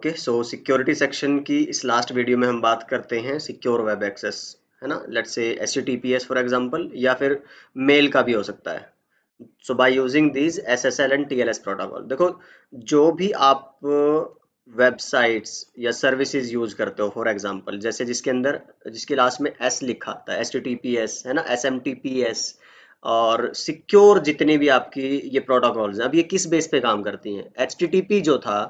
Okay, सो security section की इस last video में हम बात करते हैं सिक्योर वेब एक्सेस, है ना। Let's say HTTPS for example, या फिर मेल का भी हो सकता है। So by using these SSL and TLS protocol, देखो जो भी आप वेबसाइट्स या सर्विसेज यूज करते हो, फॉर एग्जांपल जैसे जिसके अंदर जिसके लास्ट में S लिखा आता है, HTTPS है ना, SMTPS और सिक्योर जितने भी आपकी ये प्रोटोकॉल्स हैं, अब ये किस बेस पे काम करती हैं। HTTP जो था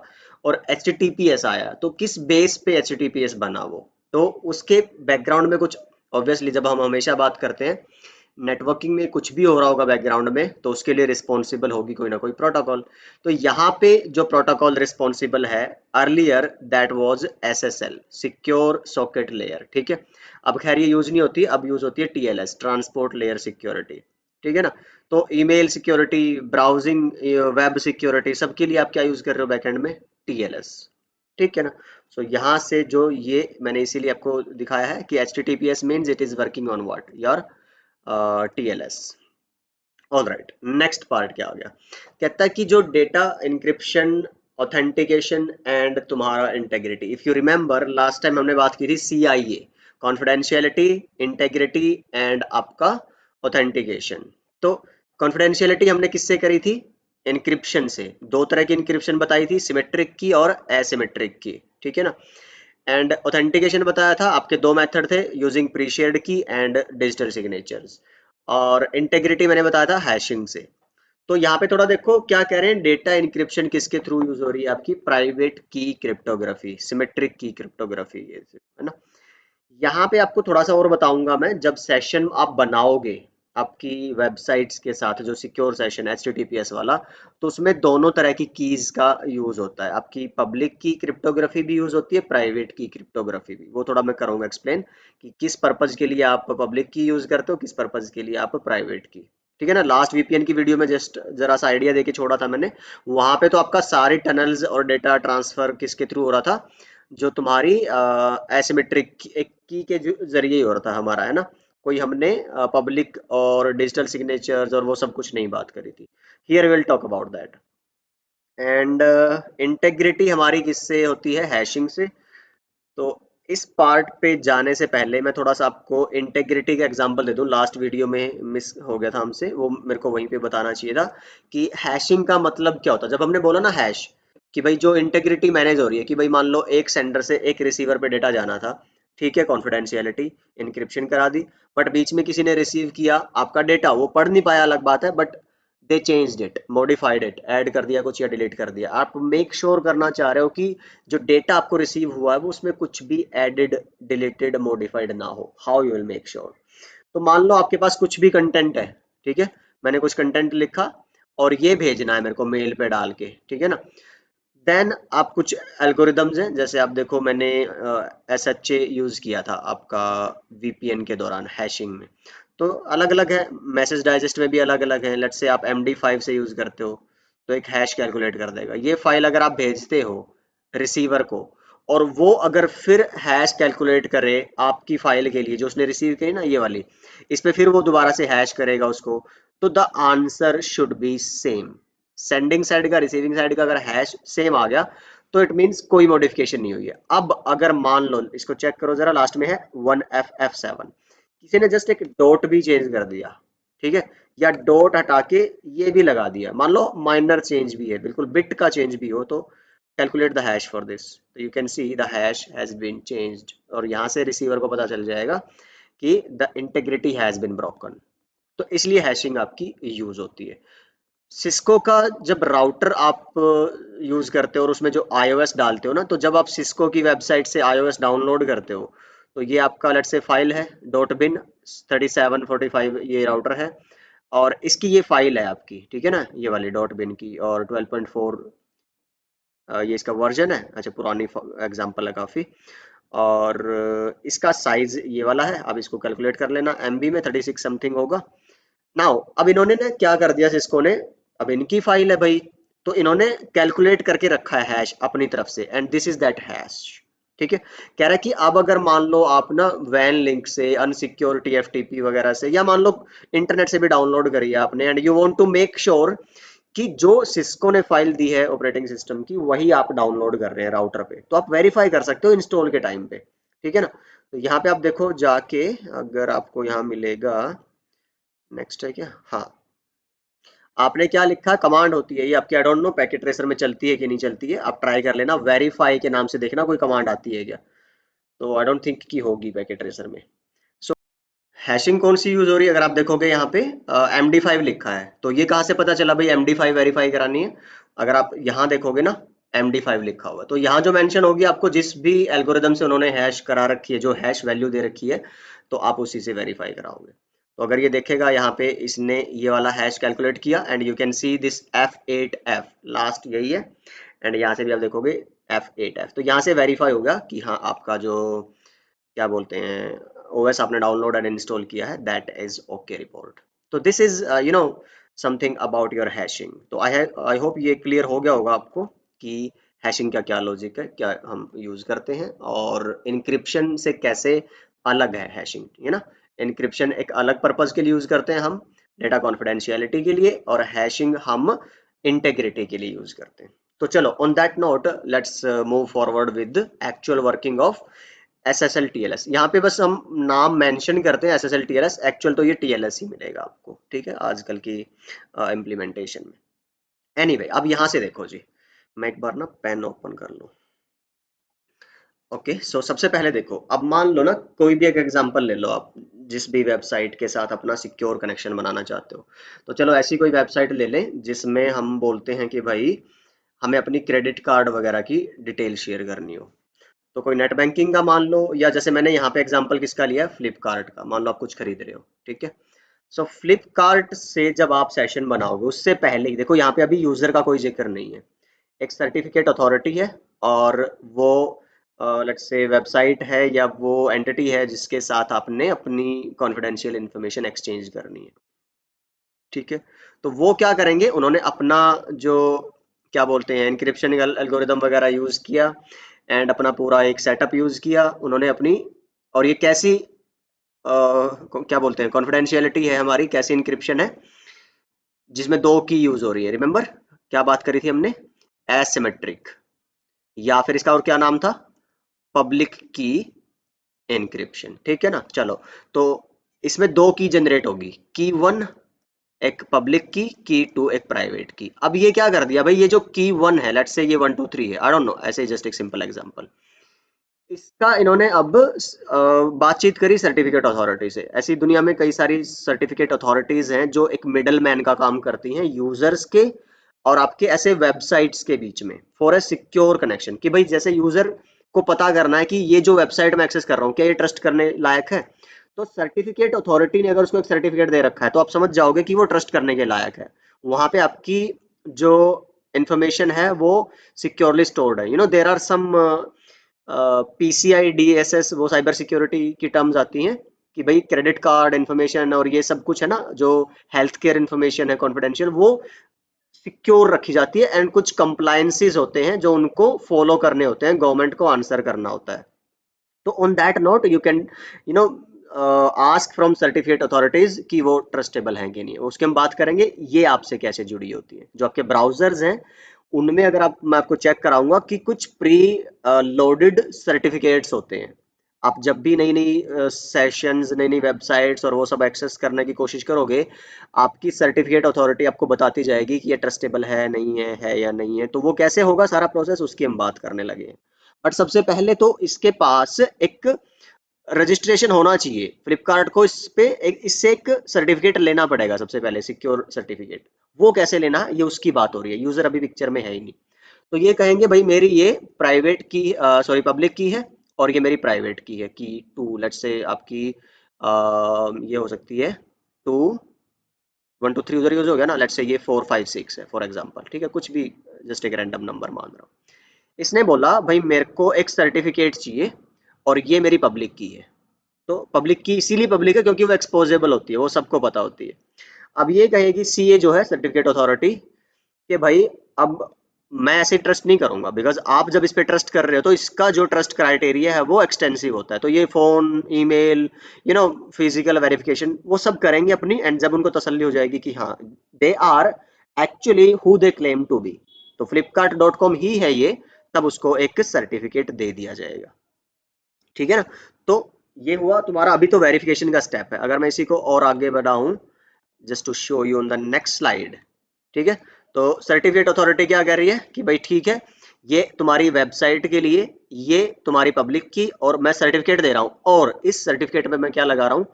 और HTTPS आया, तो किस बेस पे HTTPS बना वो, तो उसके बैकग्राउंड में कुछ, ऑब्वियसली जब हम हमेशा बात करते हैं नेटवर्किंग में कुछ भी हो रहा होगा बैकग्राउंड में, तो उसके लिए रिस्पॉन्सिबल होगी कोई ना कोई प्रोटोकॉल। तो यहाँ पे जो प्रोटोकॉल रिस्पॉन्सिबल है, earlier that was SSL, secure socket layer, ठीक है। अब खैर ये यूज नहीं होती, अब यूज होती है TLS, ट्रांसपोर्ट लेयर सिक्योरिटी, ठीक है ना। तो email security, browsing, web security, सबके लिए आप क्या यूज कर रहे हो बैकएंड में, TLS, ठीक है ना। सो यहाँ से जो ये मैंने इसीलिए आपको दिखाया है कि HTTPS means it is working on what, your TLS। All right, next part क्या आ गया, कहता है कि जो डेटा इंक्रिप्शन, ऑथेंटिकेशन एंड तुम्हारा integrity. If you remember last time हमने बात की थी CIA, कॉन्फिडेंशियलिटी, इंटेग्रिटी एंड आपका ऑथेंटिकेशन। तो कॉन्फिडेंशियलिटी हमने किससे करी थी, इंक्रिप्शन से। दो तरह की इंक्रिप्शन बताई थी, सिमेट्रिक की और एसिमेट्रिक की, ठीक है ना। एंड ऑथेंटिकेशन बताया था, आपके दो मेथड थे, यूजिंग प्रीशेयर्ड की एंड डिजिटल सिग्नेचर्स। और इंटेग्रिटी मैंने बताया था हैशिंग से। तो यहाँ पे थोड़ा देखो क्या कह रहे हैं, डेटा इंक्रिप्शन किसके थ्रू यूज हो रही है, आपकी प्राइवेट की क्रिप्टोग्राफी, सिमेट्रिक की क्रिप्टोग्राफी, ये है ना। यहाँ पे आपको थोड़ा सा और बताऊंगा मैं, जब सेशन आप बनाओगे आपकी वेबसाइट्स के साथ, जो सिक्योर सेशन HTTPS वाला, तो उसमें दोनों तरह की कीज का यूज होता है। आपकी पब्लिक की क्रिप्टोग्राफी भी यूज होती है, प्राइवेट की क्रिप्टोग्राफी भी, वो थोड़ा मैं करूंगा एक्सप्लेन कि किस पर्पज के लिए आप पब्लिक की यूज करते हो, किस पर्पज के लिए आप प्राइवेट की, ठीक है ना। लास्ट VPN की वीडियो में जस्ट जरा सा आइडिया देके छोड़ा था मैंने, वहां पे तो आपका सारे टनल्स और डेटा ट्रांसफर किसके थ्रू हो रहा था, जो तुम्हारी एसिमेट्रिक एक की के जरिए ही हो रहा था हमारा, है ना। कोई हमने पब्लिक और डिजिटल सिग्नेचर्स और वो सब कुछ नहीं बात करी थी। Here will talk about that. And integrity हमारी किससे होती है, हैशिंग से। तो इस पार्ट पे जाने से पहले मैं थोड़ा सा आपको इंटेग्रिटी का एग्जांपल दे दूं, लास्ट वीडियो में मिस हो गया था हमसे, वो मेरे को वहीं पे बताना चाहिए था कि हैशिंग का मतलब क्या होता है। जब हमने बोला ना हैश, कि भाई जो इंटेग्रिटी मैनेज हो रही है, कि भाई मान लो एक सेंडर से एक रिसीवर पे डेटा जाना था, ठीक है, कॉन्फिडेंशियलिटी इंक्रिप्शन करा दी, बट बीच में किसी ने रिसीव किया आपका डेटा, वो पढ़ नहीं पाया अलग बात है, but they changed it, modified it, add कर दिया कुछ या डिलीट कर दिया। आप मेक श्योर करना चाह रहे हो कि जो डेटा आपको रिसीव हुआ है वो उसमें कुछ भी एडिड, डिलीटेड, मॉडिफाइड ना हो। How you will make sure, तो मान लो आपके पास कुछ भी कंटेंट है, ठीक है, मैंने कुछ कंटेंट लिखा और ये भेजना है मेरे को मेल पे डाल के, ठीक है ना। देन आप कुछ एल्गोरिदम्स हैं, जैसे आप देखो मैंने SHA यूज किया था आपका VPN के दौरान हैशिंग में, तो अलग अलग है, मैसेज डाइजेस्ट में भी अलग अलग है। लेट्स से आप MD5 से यूज करते हो, तो एक हैश कैलकुलेट कर देगा। ये फाइल अगर आप भेजते हो रिसीवर को, और वो अगर फिर हैश कैलकुलेट करे आपकी फाइल के लिए जो उसने रिसीव की ना, ये वाली, इस पे फिर वो दोबारा से हैश करेगा उसको, तो the answer should be same. Sending side का, रिसीविंग साइड का अगर हैश सेम आ गया, तो इट मींस कोई मॉडिफिकेशन नहीं हुई है। अब अगर मान लो, इसको चेक करो जरा, लास्ट में है 1FF7, किसी ने जस्ट एक डॉट भी चेंज कर दिया, ठीक है, या डॉट हटा के ये भी लगा दिया, मान लो माइनर चेंज भी है, बिल्कुल बिट का चेंज भी हो, तो calculate the hash for this, तो you can see the hash has been changed, और यहाँ से रिसीवर को पता चल जाएगा कि the integrity has been broken. तो इसलिए हैशिंग आपकी यूज होती है। सिस्को का जब राउटर आप यूज करते हो और उसमें जो iOS डालते हो ना, तो जब आप सिस्को की वेबसाइट से iOS डाउनलोड करते हो, तो ये आपका लेट्स से फाइल है .bin 3745, ये राउटर है, और इसकी ये फाइल है आपकी, ठीक है ना, ये वाली .bin की, और 12.4 ये इसका वर्जन है। अच्छा, पुरानी एग्जांपल है काफ़ी। और इसका साइज ये वाला है, अब इसको कैलकुलेट कर लेना, MB में 36 समथिंग होगा। नाउ अब इन्होंने ना क्या कर दिया सिस्को ने, अब इनकी फाइल है भाई, तो इन्होंने कैलकुलेट करके रखा है हैश अपनी तरफ से, and this is that hash, ठीक है। कह रहा है कि अब अगर मान लो आप ना वैन लिंक से, अनसिक्योर TFTP वगैरह से, या मान लो इंटरनेट से भी डाउनलोड करिए आपने, and you want to make sure कि जो सिस्को ने फाइल दी है ऑपरेटिंग सिस्टम की वही आप डाउनलोड कर रहे हैं राउटर पे, तो आप वेरीफाई कर सकते हो इंस्टॉल के टाइम पे, ठीक है ना। तो यहाँ पे आप देखो जाके, अगर आपको यहाँ मिलेगा, नेक्स्ट है क्या, हाँ, आपने क्या लिखा, कमांड होती है ये आपकी, I don't know packet tracer में चलती है कि नहीं चलती है, आप ट्राई कर लेना, वेरीफाई के नाम से देखना कोई कमांड आती है क्या, तो आई डोंट थिंक कि होगी पैकेट ट्रेसर में। सो हैशिंग कौन सी यूज हो रही है, अगर आप देखोगे यहाँ पे MD5 लिखा है, तो ये कहाँ से पता चला भाई MD5 वेरीफाई करानी है, अगर आप यहाँ देखोगे ना MD5 लिखा हुआ है, तो यहाँ जो मेंशन होगी आपको, जिस भी एल्गोरिदम से उन्होंने हैश करा रखी है, जो हैश वैल्यू दे रखी है, तो आप उसी से वेरीफाई कराओगे। तो अगर ये देखेगा यहाँ पे इसने ये वाला हैश कैलकुलेट किया, and you can see this F8F last यही है, एंड यहाँ से भी आप देखोगे F8F, तो यहाँ से वेरीफाई होगा कि हाँ आपका जो क्या बोलते हैं ओएस आपने डाउनलोड एंड इंस्टॉल किया है, दैट इज ओके रिपोर्ट। तो this is you know something about your hashing. तो आई होप ये क्लियर हो गया होगा आपको कि हैशिंग का क्या लॉजिक है, क्या हम यूज करते हैं, और इनक्रिप्शन से कैसे अलग है हैशिंग, है ना। इनक्रिप्शन एक अलग पर्पज के लिए यूज करते हैं हम, डेटा कॉन्फिडेंशियलिटी के लिए, और हैशिंग हम इंटेग्रिटी के लिए यूज करते हैं। तो चलो on that note let's move forward with actual working of SSL TLS। यहाँ पे बस हम नाम मेंशन करते हैं SSL TLS, एक्चुअल तो ये TLS ही मिलेगा आपको, ठीक है, आजकल की इम्प्लीमेंटेशन में। एनीवे अब यहाँ से देखो जी, मैं एक बार ना पेन ओपन कर लूँ। ओके, सो सबसे पहले देखो, अब मान लो ना कोई भी एक एग्जांपल ले लो आप, जिस भी वेबसाइट के साथ अपना सिक्योर कनेक्शन बनाना चाहते हो, तो चलो ऐसी कोई वेबसाइट ले लें जिसमें हम बोलते हैं कि भाई हमें अपनी क्रेडिट कार्ड वगैरह की डिटेल शेयर करनी हो। तो कोई नेट बैंकिंग का मान लो, या जैसे मैंने यहाँ पे एग्जांपल किसका लिया है, फ्लिपकार्ट का, मान लो आप कुछ खरीद रहे हो, ठीक है। सो फ्लिपकार्ट से जब आप सेशन बनाओगे उससे पहले ही देखो, यहाँ पे अभी यूजर का कोई जिक्र नहीं है, एक सर्टिफिकेट अथॉरिटी है, और वो लेट्स से वेबसाइट है या वो एंटिटी है जिसके साथ आपने अपनी कॉन्फिडेंशियल इंफॉर्मेशन एक्सचेंज करनी है, ठीक है। तो वो क्या करेंगे, उन्होंने अपना जो क्या बोलते हैं एनक्रिप्शन एल्गोरिदम वगैरह यूज किया, एंड अपना पूरा एक सेटअप यूज किया उन्होंने अपनी, और ये कैसी क्या बोलते हैं कॉन्फिडेंशियलिटी है हमारी, कैसी इंक्रिप्शन है, जिसमें दो की यूज हो रही है, रिमेंबर क्या बात करी थी हमने, एसिमेट्रिक, या फिर इसका और क्या नाम था, पब्लिक की एनक्रिप्शन, ठीक है ना। चलो, तो इसमें दो की जनरेट होगी, की वन एक पब्लिक की टू एक प्राइवेट की। अब ये क्या कर दिया भाई, ये जो की वन है, लेट्स से ये 1 2 3 है, आई डोंट नो, ऐसे जस्ट एक सिंपल एग्जांपल, इसका इन्होंने अब बातचीत करी सर्टिफिकेट अथॉरिटी से। ऐसी दुनिया में कई सारी सर्टिफिकेट अथॉरिटीज हैं जो एक मिडल मैन का काम करती हैं यूजर्स के और आपके ऐसे वेबसाइट्स के बीच में, फॉर ए सिक्योर कनेक्शन, कि भाई जैसे यूजर को पता करना है कि ये जो वेबसाइट में एक्सेस कर रहा हूँ क्या ये ट्रस्ट करने लायक है, तो सर्टिफिकेट अथॉरिटी ने अगर उसको एक सर्टिफिकेट दे रखा है तो आप समझ जाओगे कि वो ट्रस्ट करने के लायक है। वहां पे आपकी जो इंफॉर्मेशन है वो सिक्योरली स्टोर्ड है, there are some PCI DSS, वो साइबर सिक्योरिटी की टर्म्स आती हैं कि भाई क्रेडिट कार्ड इन्फॉर्मेशन और ये सब कुछ है ना, जो हेल्थ केयर इन्फॉर्मेशन है कॉन्फिडेंशियल, वो सिक्योर रखी जाती है, एंड कुछ कंप्लायंसेस होते हैं जो उनको फॉलो करने होते हैं, गवर्नमेंट को आंसर करना होता है। तो on that note you can you know ask from certificate authorities कि वो ट्रस्टेबल हैं कि नहीं, उसके हम बात करेंगे ये आपसे कैसे जुड़ी होती है। जो आपके ब्राउजर्स हैं उनमें अगर आप, मैं आपको चेक कराऊंगा कि कुछ प्री लोडेड सर्टिफिकेट्स होते हैं। आप जब भी नई नई सेशंस, नई नई वेबसाइट्स और वो सब एक्सेस करने की कोशिश करोगे, आपकी सर्टिफिकेट अथॉरिटी आपको बताती जाएगी कि ये ट्रस्टेबल है या नहीं है। तो वो कैसे होगा सारा प्रोसेस, उसकी हम बात करने लगे हैं। बट सबसे पहले तो इसके पास एक रजिस्ट्रेशन होना चाहिए, फ्लिपकार्ट को इस पे इससे एक सर्टिफिकेट लेना पड़ेगा सबसे पहले, सिक्योर सर्टिफिकेट। वो कैसे लेना है ये उसकी बात हो रही है, यूजर अभी पिक्चर में है ही नहीं। तो ये कहेंगे भाई मेरी ये प्राइवेट की, सॉरी पब्लिक की है, और ये मेरी प्राइवेट की है, की टू, लेट्स से आपकी ये हो सकती है टू, 1 2 3 उधर यूज हो गया ना, लेट्स से ये 4 5 6 है फॉर एग्जाम्पल, ठीक है, कुछ भी, जस्ट एक रैंडम नंबर मान रहा हूँ। इसने बोला भाई मेरे को एक सर्टिफिकेट चाहिए, और ये मेरी पब्लिक की है। तो पब्लिक की इसीलिए पब्लिक है क्योंकि वो एक्सपोजेबल होती है, वो सबको पता होती है। अब ये कहेगी सीए जो है सर्टिफिकेट अथॉरिटी, कि भाई अब मैं ऐसे ट्रस्ट नहीं करूंगा, बिकॉज आप जब इस पे ट्रस्ट कर रहे हो तो इसका जो ट्रस्ट क्राइटेरिया है वो एक्सटेंसिव होता है। तो ये फोन, ईमेल, फिजिकल वेरिफिकेशन वो सब करेंगे अपनी, एंड जब उनको तसल्ली हो जाएगी कि हाँ they are actually who they claim to be. तो flipkart.com ही है ये, तब उसको एक सर्टिफिकेट दे दिया जाएगा। ठीक है ना। तो ये हुआ तुम्हारा अभी तो वेरिफिकेशन का स्टेप है। अगर मैं इसी को और आगे बढ़ाऊं, just to show you on the next slide. ठीक है। तो सर्टिफिकेट अथॉरिटी क्या कह रही है कि भाई ठीक है, ये तुम्हारी वेबसाइट के लिए, ये तुम्हारी पब्लिक की, और मैं सर्टिफिकेट दे रहा हूं, और इस सर्टिफिकेट में मैं क्या लगा रहा हूं,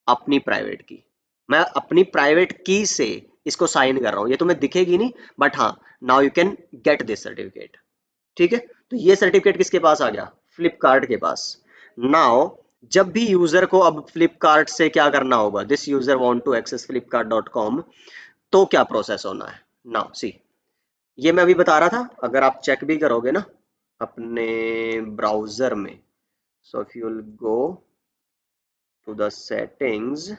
अपनी प्राइवेट की। मैं अपनी प्राइवेट की से इसको साइन कर रहा हूं। ये तुम्हें दिखेगी नहीं, बट हाँ, now you can get this certificate. ठीक है। तो ये सर्टिफिकेट किसके पास आ गया, फ्लिपकार्ट के पास। नाउ जब भी यूजर को अब फ्लिपकार्ट से क्या करना होगा, this user want to access flipkart.com, तो क्या प्रोसेस होना है। नाउ सी, ये मैं अभी बता रहा था, अगर आप चेक भी करोगे ना अपने ब्राउजर में, so if you will go to the settings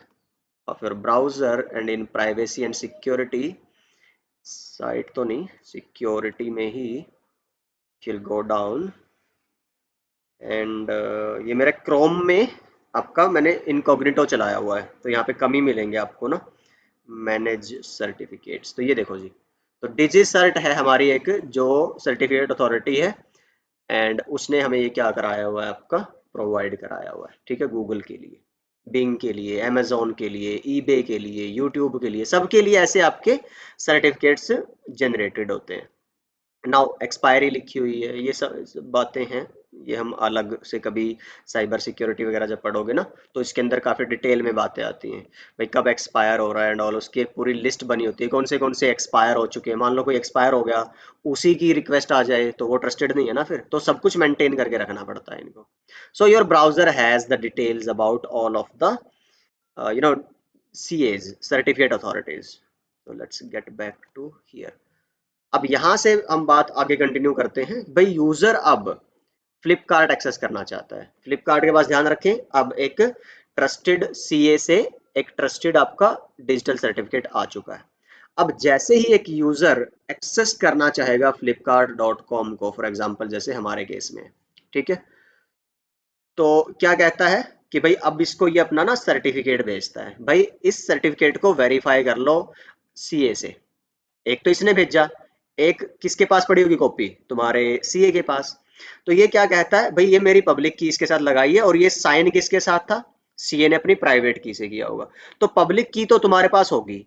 of your browser and in privacy and security, site तो नहीं, सिक्योरिटी में ही विल गो डाउन, एंड ये मेरे क्रोम में आपका मैंने इनकॉग्निटो चलाया हुआ है, तो यहाँ पे कम ही मिलेंगे आपको ना, मैनेज सर्टिफिकेट्स। तो ये देखो जी, तो डिजी सर्ट है हमारी एक जो सर्टिफिकेट अथॉरिटी है, एंड उसने हमें ये क्या कराया हुआ है, आपका प्रोवाइड कराया हुआ है। ठीक है, गूगल के लिए, बिंग के लिए, अमेजोन के लिए, ईबे के लिए, यूट्यूब के लिए, सबके लिए ऐसे आपके सर्टिफिकेट्स जनरेटेड होते हैं। नाउ एक्सपायरी लिखी हुई है, ये सब बातें हैं, ये हम अलग से कभी साइबर सिक्योरिटी वगैरह जब पढ़ोगे ना, तो इसके अंदर काफ़ी डिटेल में बातें आती हैं, भाई कब एक्सपायर हो रहा है एंड ऑल, उसकी एक पूरी लिस्ट बनी होती है, कौन से एक्सपायर हो चुके हैं। मान लो कोई एक्सपायर हो गया, उसी की रिक्वेस्ट आ जाए तो वो ट्रस्टेड नहीं है ना, फिर तो सब कुछ मेंटेन करके रखना पड़ता है इनको। So your browser has the details about all of the you know CAs, certificate authorities. so let's get back to here। अब यहां से हम बात आगे कंटिन्यू करते हैं। भाई यूजर अब फ्लिपकार्ट एक्सेस करना चाहता है, फ्लिपकार्ट के पास ध्यान रखें अब एक ट्रस्टेड सीए से एक ट्रस्टेड आपका डिजिटल सर्टिफिकेट आ चुका है। अब जैसे ही एक यूजर एक्सेस करना चाहेगा flipkart.com को, फॉर एग्जांपल जैसे हमारे केस में, ठीक है, तो क्या कहता है कि भाई अब इसको ये अपना ना सर्टिफिकेट भेजता है, भाई इस सर्टिफिकेट को वेरीफाई कर लो सीए से। एक तो इसने भेजा, एक किसके पास पड़ी होगी कॉपी, तुम्हारे सीए के पास। तो ये क्या कहता है, भाई ये मेरी पब्लिक की इसके साथ लगाई है, और ये साइन किसके साथ था, सीए ने अपनी प्राइवेट की से किया होगा। तो पब्लिक की तो तुम्हारे पास होगी,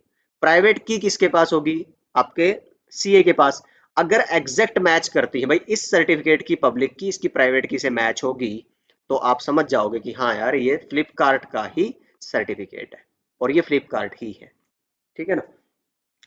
प्राइवेट की किसके पास होगी, आपके सीए के पास। अगर एग्जैक्ट मैच करती है, भाई इस सर्टिफिकेट की पब्लिक की इसकी प्राइवेट की से मैच होगी, तो आप समझ जाओगे कि हाँ यार ये फ्लिपकार्ट का ही सर्टिफिकेट है, और ये फ्लिपकार्ट ही है। ठीक है ना।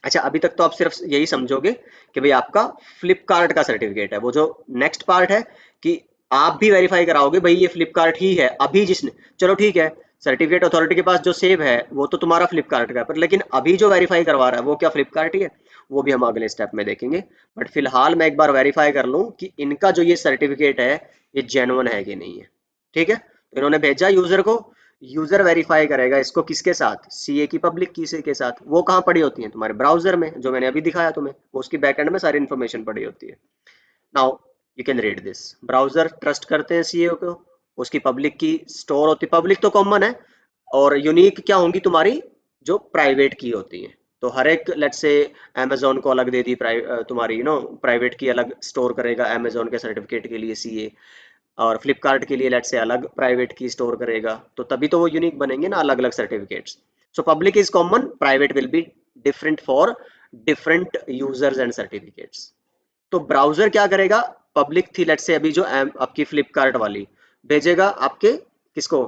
अच्छा, अभी तक तो आप सिर्फ यही समझोगे कि भाई आपका फ्लिपकार्ट का सर्टिफिकेट है। वो जो नेक्स्ट पार्ट है कि आप भी वेरीफाई कराओगे भाई ये फ्लिपकार्ट ही है, अभी जिसने, चलो ठीक है, सर्टिफिकेट अथॉरिटी के पास जो सेव है वो तो तुम्हारा फ्लिपकार्ट का है, पर लेकिन अभी जो वेरीफाई करवा रहा है वो क्या फ्लिपकार्ट ही है, वो भी हम अगले स्टेप में देखेंगे। बट फिलहाल मैं एक बार वेरीफाई कर लूँ कि इनका जो ये सर्टिफिकेट है ये जेन्युइन है कि नहीं है। ठीक है, तो इन्होंने भेजा यूजर को, यूजर वेरीफाई करेगा इसको किसके साथ, सीए की पब्लिक की से के साथ। वो कहाँ पड़ी होती है, तुम्हारे ब्राउजर में, जो मैंने अभी दिखाया तुम्हें, वो उसकी बैकएंड में सारी इन्फॉर्मेशन पड़ी होती है। Now you can read this, browser trust करते हैं सीए को, उसकी पब्लिक की स्टोर होती है, पब्लिक तो कॉमन है, और यूनिक क्या होंगी तुम्हारी, जो प्राइवेट की होती है। तो हर एक लेट्स से अमेजोन को अलग दे दी तुम्हारी प्राइवेट की अलग स्टोर करेगा अमेजोन के सर्टिफिकेट के लिए सीए, और फ्लिपकार्ट के लिए लेट से अलग प्राइवेट की स्टोर करेगा, तो तभी तो वो यूनिक बनेंगे ना, अलग अलग certificates. So public is common, private will be different for different users and certificates. तो ब्राउजर क्या करेगा, पब्लिक थी लेट से अभी जो आपकी फ्लिपकार्ट वाली, भेजेगा आपके किसको,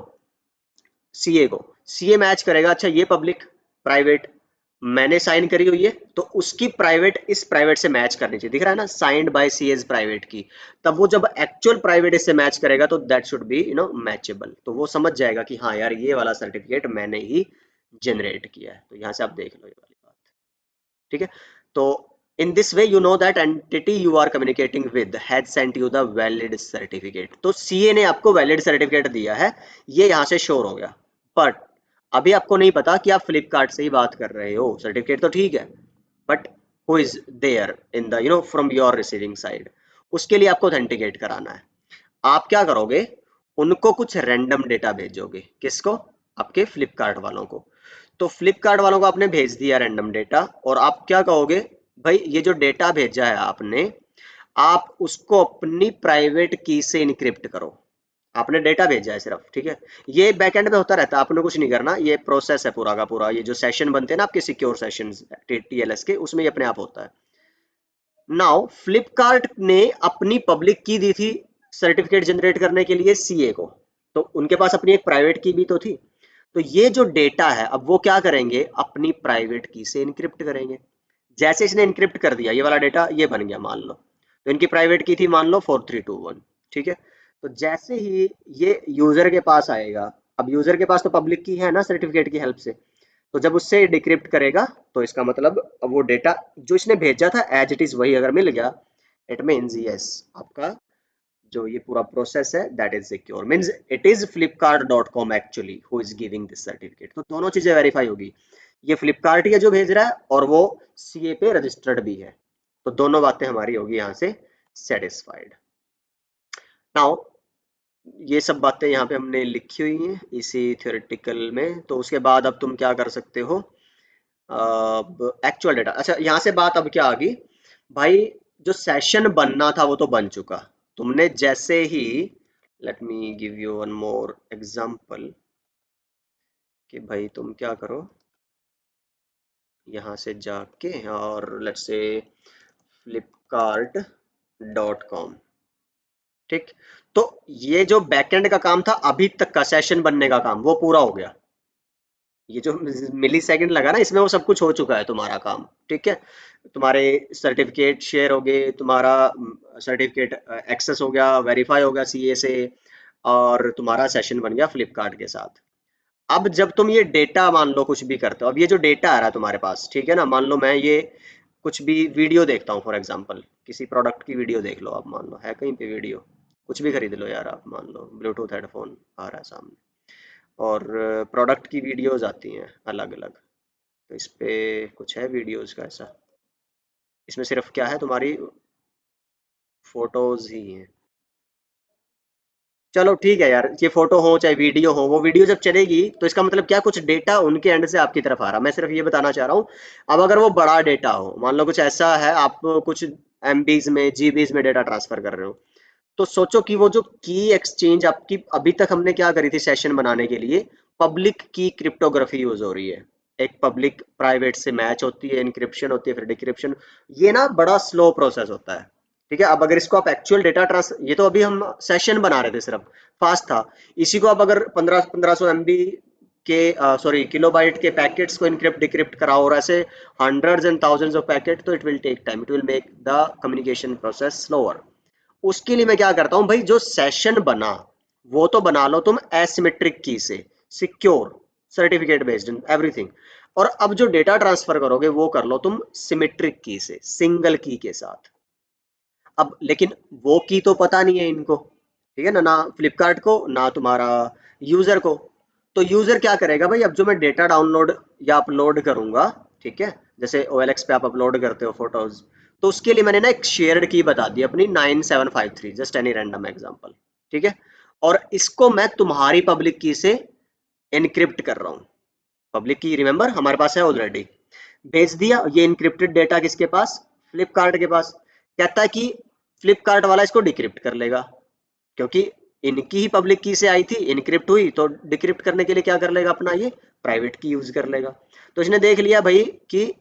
सीए को, सीए मैच करेगा, अच्छा ये पब्लिक, प्राइवेट मैंने साइन करी हुई है, तो उसकी प्राइवेट इस प्राइवेट से मैच करनी चाहिए, दिख रहा है ना, साइंड बाय सीएस प्राइवेट की। तब वो जब एक्चुअल प्राइवेट इससे मैच करेगा तो दैट शुड बी मैचेबल, तो वो समझ जाएगा कि हाँ यार ये वाला सर्टिफिकेट मैंने ही जनरेट किया है। तो यहाँ से आप देख लो ये वाली बात। ठीक है। तो in this way you know that entity you are communicating with has sent you the valid certificate. तो सीए ने आपको वैलिड सर्टिफिकेट दिया है, ये यहाँ से श्योर हो गया। बट अभी आपको नहीं पता कि आप फ्लिपकार्ट से ही बात कर रहे हो, सर्टिफिकेट तो ठीक है, but who is there in the from your receiving side, उसके लिए आपको ऑथेंटिकेट कराना है। आप क्या करोगे, उनको कुछ रैंडम डेटा भेजोगे, किसको, आपके फ्लिपकार्ट वालों को। तो फ्लिपकार्ट वालों को आपने भेज दिया रैंडम डेटा, और आप क्या कहोगे, भाई ये जो डेटा भेजा है आपने, आप उसको अपनी प्राइवेट की से इनक्रिप्ट करो। आपने डेटा भेजा है सिर्फ, ठीक है। ये बैकएंड पे होता रहता है, आपने कुछ नहीं करना, ये प्रोसेस है पूरा का पूरा। ये जो सेशन बनते हैं ना आपके सिक्योर सेशंस टीएलएस के, उसमें ये अपने आप होता है। नाउ फ्लिपकार्ट ने अपनी पब्लिक की दी थी सर्टिफिकेट जनरेट करने के लिए सीए को, तो उनके पास अपनी एक प्राइवेट की भी तो थी। तो ये जो डेटा है अब वो क्या करेंगे, अपनी प्राइवेट की से इनक्रिप्ट करेंगे। जैसे इसने इनक्रिप्ट कर दिया ये वाला डेटा, ये बन गया मान लो, तो इनकी प्राइवेट की थी मान लो 4321, ठीक है। तो जैसे ही ये यूजर के पास आएगा, अब यूजर के पास तो पब्लिक की है ना सर्टिफिकेट की हेल्प से, तो जब उससे डिक्रिप्ट करेगा, तो इसका मतलब अब वो डेटा जो इसने भेजा था एज इट इज वही अगर मिल गया, इट मीन्स यस, आपका जो ये पूरा प्रोसेस है that is secure, means it is flipkart.com actually who is giving this certificate. तो दोनों चीजें वेरीफाई होगी, ये फ्लिपकार्ट ही है जो भेज रहा है, और वो सीए पे रजिस्टर्ड भी है। तो दोनों बातें हमारी होगी यहाँ से सेटिस्फाइड। नाउ ये सब बातें यहाँ पे हमने लिखी हुई हैं इसी थ्योरेटिकल में। तो उसके बाद अब तुम क्या कर सकते हो, अब एक्चुअल डेटा, अच्छा यहाँ से बात अब क्या आ गई, भाई जो सेशन बनना था वो तो बन चुका। तुमने जैसे ही, let me give you one more example, कि भाई तुम क्या करो, यहाँ से जाके और लेट्स से flipkart.com, ठीक। तो ये जो बैकएंड का काम था अभी तक का, सेशन बनने का काम, वो पूरा हो गया। ये जो मिली सेकंड लगा ना इसमें, वो सब कुछ हो चुका है तुम्हारा काम, ठीक है। तुम्हारे सर्टिफिकेट शेयर हो गए, तुम्हारा सर्टिफिकेट एक्सेस हो गया, वेरीफाई हो गया सीए से, और तुम्हारा सेशन बन गया फ्लिपकार्ट के साथ। अब जब तुम ये डेटा मान लो कुछ भी करते हो, अब ये जो डेटा आ रहा है तुम्हारे पास, ठीक है ना, मान लो मैं ये कुछ भी वीडियो देखता हूँ फॉर एग्जांपल, किसी प्रोडक्ट की वीडियो देख लो आप, मान लो है कहीं पे वीडियो, कुछ भी खरीद लो यार आप, मान लो ब्लूटूथ हेडफोन आ रहा है सामने, और प्रोडक्ट की वीडियोस आती हैं अलग अलग। तो इस पे कुछ है वीडियोस का ऐसा, इसमें सिर्फ क्या है, तुम्हारी फोटोज ही हैं। चलो ठीक है यार, ये फोटो हो चाहे वीडियो हो, वो वीडियो जब चलेगी तो इसका मतलब क्या, कुछ डेटा उनके एंड से आपकी तरफ आ रहा, मैं सिर्फ ये बताना चाह रहा हूँ। अब अगर वो बड़ा डेटा हो, मान लो कुछ ऐसा है, आप कुछ एमबीज में जीबीज में डेटा ट्रांसफर कर रहे हो, तो सोचो कि वो जो की एक्सचेंज आपकी अभी तक हमने क्या करी थी सेशन बनाने के लिए, पब्लिक की क्रिप्टोग्राफी यूज हो रही है। एक पब्लिक प्राइवेट से मैच होती है, इंक्रिप्शन होती है, फिर डिक्रिप्शन। ये ना बड़ा स्लो प्रोसेस होता है, ठीक है। अब अगर इसको आप एक्चुअल डेटा ट्रांस, ये तो अभी हम सेशन बना रहे थे सिर्फ, फास्ट था। इसी को आप अगर 1500 MB के सॉरी किलोबाइट के पैकेट्स को इनक्रिप्ट डिक्रिप्ट कराओ, और ऐसे hundreds and thousands of packet, तो it will take time, it will make the communication process slower. उसके लिए मैं क्या करता हूं भाई, जो सेशन बना वो तो बना लो तुम एसिमेट्रिक की से, secure, certificate based in everything. और अब जो डेटा ट्रांसफर करोगे वो कर लो तुम सिमेट्रिक की से, सिंगल की के साथ। अब लेकिन वो की तो पता नहीं है इनको, ठीक है ना, ना फ्लिपकार्ट को ना तुम्हारा यूजर को। तो यूजर क्या करेगा भाई, अब जो मैं डेटा डाउनलोड या अपलोड करूंगा, ठीक है, जैसे OLX पे आप अपलोड करते हो फोटोज, तो उसके लिए मैंने ना एक शेयर्ड की बता दी अपनी 9753, जस्ट एनी रैंडम एग्जांपल, ठीक है। और इसको मैं तुम्हारी पब्लिक की से एनक्रिप्ट कर रहा हूँ। पब्लिक की रिमेंबर हमारे पास है ऑलरेडी, भेज दिया ये इनक्रिप्टेड डेटा किसके पास, फ्लिपकार्ट के पास। कहता है कि फ्लिपकार्ट वाला इसको डिक्रिप्ट कर लेगा, क्योंकि इनकी ही पब्लिक की से आई थी, इनक्रिप्ट हुई, तो डिक्रिप्ट करने के लिए क्या कर लेगा, अपना ये प्राइवेट की यूज कर लेगा। तो इसने देख लिया भाई कि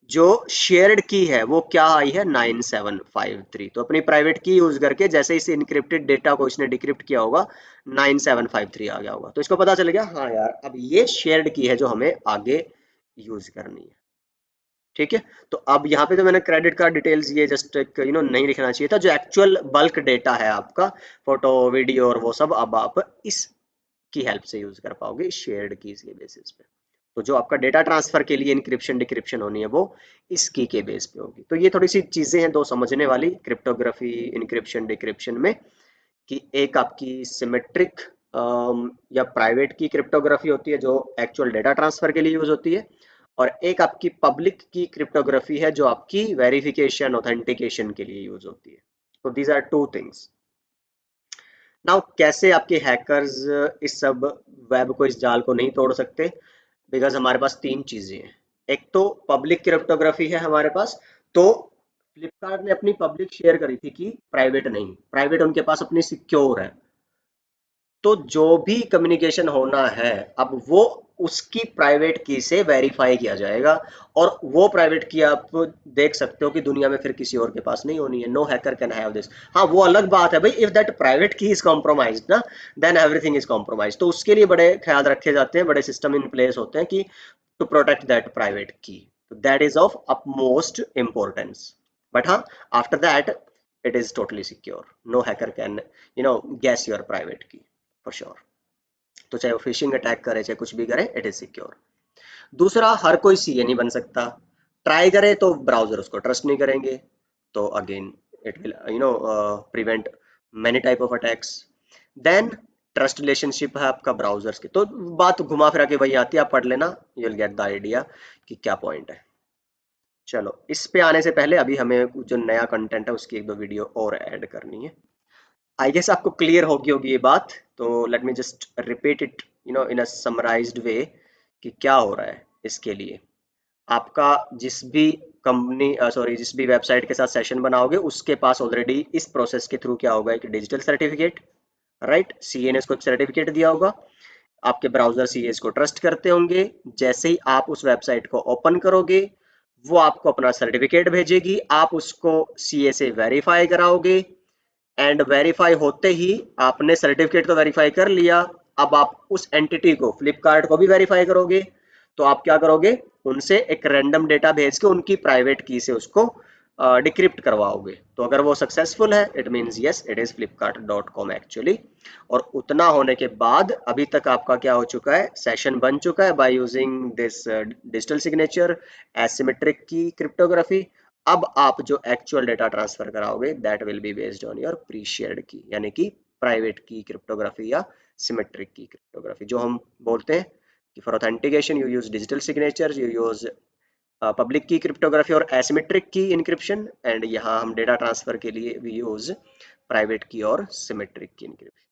जो शेयर्ड की है वो क्या आई है 9753, तो अपनी प्राइवेट की यूज करके जैसे इस इनक्रिप्टेड डेटा को इसने डिक्रिप्ट किया होगा, 9753 आ गया होगा। तो इसको पता चल गया, हाँ यार अब ये शेयर्ड की है जो हमें आगे यूज करनी है, ठीक है। तो अब यहाँ पे तो मैंने क्रेडिट कार्ड डिटेल्स ये जस्ट एक नहीं लिखना चाहिए था, जो एक्चुअल बल्क डेटा है आपका, फोटो वीडियो और वो सब, अब आप इस की हेल्प से यूज कर पाओगे शेयर्ड कीज के बेसिस पे। तो जो आपका डेटा ट्रांसफर के लिए इंक्रिप्शन डिक्रिप्शन होनी है वो इस की के बेस पे होगी। तो ये थोड़ी सी चीजें हैं दो समझने वाली क्रिप्टोग्राफी इंक्रिप्शन डिक्रिप्शन में, कि एक आपकी सिमेट्रिक या प्राइवेट की क्रिप्टोग्राफी होती है जो एक्चुअल डेटा ट्रांसफर के लिए यूज होती है, और एक आपकी पब्लिक की क्रिप्टोग्राफी है जो आपकी वेरिफिकेशन ऑथेंटिकेशन के लिए यूज होती है। तो these are two things. Now कैसे आपके हैकर्स इस सब वेब को, इस जाल को नहीं तोड़ सकते, बिकॉज हमारे पास तीन चीजें हैं। एक तो पब्लिक क्रिप्टोग्राफी है हमारे पास, तो फ्लिपकार्ट ने अपनी पब्लिक शेयर करी थी कि प्राइवेट नहीं, प्राइवेट उनके पास अपनी सिक्योर है। तो जो भी कम्युनिकेशन होना है, अब वो उसकी प्राइवेट की से वेरीफाई किया जाएगा। और वो प्राइवेट की आप देख सकते हो कि दुनिया में फिर किसी और के पास नहीं होनी है। No hacker can have this. हाँ, वो अलग बात है भाई, if that private key is compromised ना, देन एवरीथिंग इज कॉम्प्रोमाइज्ड। तो उसके लिए बड़े ख्याल रखे जाते हैं, बड़े सिस्टम इन प्लेस होते हैं कि to protect that private key. That is of upmost importance. But हाँ, after that it is totally secure. No hacker can, guess your private key for sure. तो चाहे वो फिशिंग अटैक करे चाहे कुछ भी करे, इट इज सिक्योर। दूसरा, हर कोई सीए नहीं बन सकता। ट्राई करे तो ब्राउजर उसको ट्रस्ट नहीं करेंगे, तो again it will prevent many type of attacks. Then trust relationship है आपका ब्राउजर्स की, तो बात घुमा फिरा के वही आती है, आप पढ़ लेना, you will get the idea कि क्या पॉइंट है। चलो, इस पे आने से पहले अभी हमें जो नया कंटेंट है उसकी एक दो वीडियो और ऐड करनी है। आई गेस आपको क्लियर होगी ये बात, तो let me just repeat it in a summarized way कि क्या हो रहा है इसके लिए। आपका जिस भी कंपनी सॉरी जिस भी वेबसाइट के साथ सेशन बनाओगे, उसके पास ऑलरेडी इस प्रोसेस के थ्रू क्या होगा, एक डिजिटल सर्टिफिकेट, राइट, सीए ने उसको एक सर्टिफिकेट दिया होगा। आपके ब्राउजर सीए को ट्रस्ट करते होंगे। जैसे ही आप उस वेबसाइट को ओपन करोगे, वो आपको अपना सर्टिफिकेट भेजेगी, आप उसको सीए से वेरीफाई कराओगे। एंड वेरीफाई होते ही, आपने सर्टिफिकेट तो वेरीफाई कर लिया, अब आप उस एंटिटी को, फ्लिपकार्ट को भी वेरीफाई करोगे। तो आप क्या करोगे, उनसे एक रैंडम डेटा भेज के उनकी प्राइवेट की से उसको डिक्रिप्ट करवाओगे। तो अगर वो सक्सेसफुल है, it means yes it is flipkart.com actually. और उतना होने के बाद अभी तक आपका क्या हो चुका है, सेशन बन चुका है by using this digital signature asymmetric की क्रिप्टोग्राफी। अब आप जो एक्चुअल डेटा ट्रांसफर कराओगे, that will be based on your pre shared की, यानी कि प्राइवेट की क्रिप्टोग्राफी या सिमेट्रिक की क्रिप्टोग्राफी, जो हम बोलते हैं कि for authentication you use digital signature, you use public की क्रिप्टोग्राफी और एसिमेट्रिक की इनक्रिप्शन, एंड यहाँ हम डेटा ट्रांसफर के लिए वी यूज प्राइवेट की और सिमेट्रिक की इनक्रिप्शन।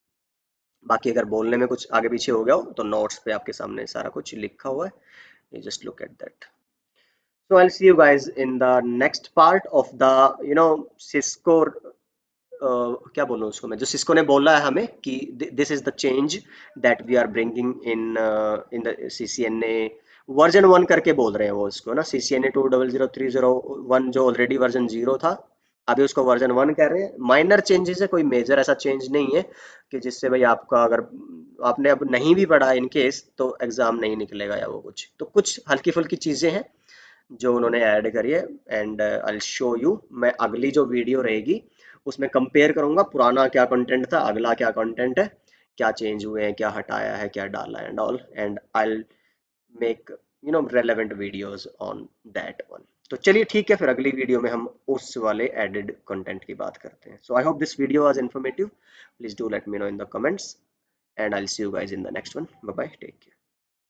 बाकी अगर बोलने में कुछ आगे पीछे हो गया हो तो नोट्स पे आपके सामने सारा कुछ लिखा हुआ है, you just look at that. So I'll see you guys in the next part of the Cisco क्या बोलूँ उसको मैं, जो सिस्को ने बोला है हमें कि this is the change that we are bringing in the CCNA version 1 करके बोल रहे हैं वो इसको ना, CCNA 200301 जो ऑलरेडी वर्जन 0 था, अभी उसको वर्जन 1 कह रहे हैं। माइनर चेंजेस है, कोई मेजर ऐसा चेंज नहीं है कि जिससे भाई आपका, अगर आपने अब नहीं भी पढ़ा इन केस, तो एग्जाम नहीं निकलेगा या वो कुछ, तो कुछ हल्की फुल्की चीजें हैं जो उन्होंने ऐड करी है। एंड आई शो यू, मैं अगली जो वीडियो रहेगी उसमें कंपेयर करूंगा पुराना क्या कंटेंट था, अगला क्या कंटेंट है, क्या चेंज हुए हैं, क्या हटाया है, क्या डाला है and all, and I make relevant videos on that one. तो चलिए ठीक है, फिर अगली वीडियो में हम उस वाले एडेड कंटेंट की बात करते हैं। So I hope this video was informative, please do let me know in the comments, and I will see you guys in the next one. Bye bye, take care.